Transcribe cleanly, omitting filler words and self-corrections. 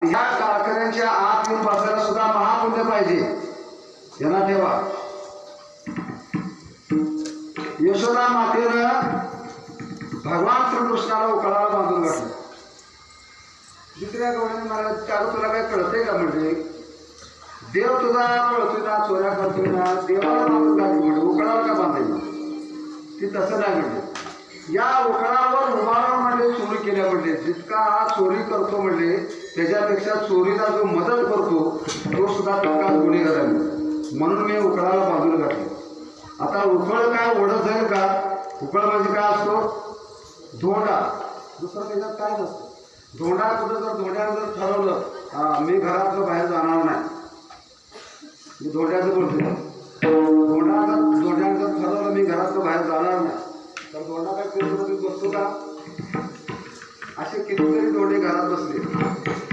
ह्या कारखान्याच्या आत येऊन बसायला सुद्धा महापुण्य पाहिजे, यांना ठेवा. यशोदा मातेनं भगवान श्रीकृष्णाला उकळाला बांधून घातलं. दुसऱ्या गवळ्याने मला त्याला तुला काय कळतंय का, म्हणजे देव तुझा कळतोय ना, चोऱ्या करतोय ना, देवाला बांधून घातली म्हणजे उकळाला का बांधायचं? ती तसं नाही म्हणजे. या उकळावर उभारून म्हणजे चोरी केल्या म्हणजे, जितका हा चोरी करतो म्हणजे त्याच्यापेक्षा चोरीला जो मदत करतो तो सुद्धा तितका गुन्हेगार आहे. म्हणून मी उकळाला बांधून घातले. आता उकळ काय ओढत जाईल का? उकळ म्हणजे काय असतो? धोंडा. दुसरं त्याच्यात काय नसतं. धोंडा कुठं जर धोंड्यानं जर ठरवलं मी घरातलं बाहेर जाणार नाही, मी धोंड्याचं बोलतो, धोंड्यानं जर ठरवलं मी घरातलं बाहेर जाणार नाही, तर धोंडा काय पेटमध्ये बसतो का? असे कितीतरी धोंडे घरात बसले.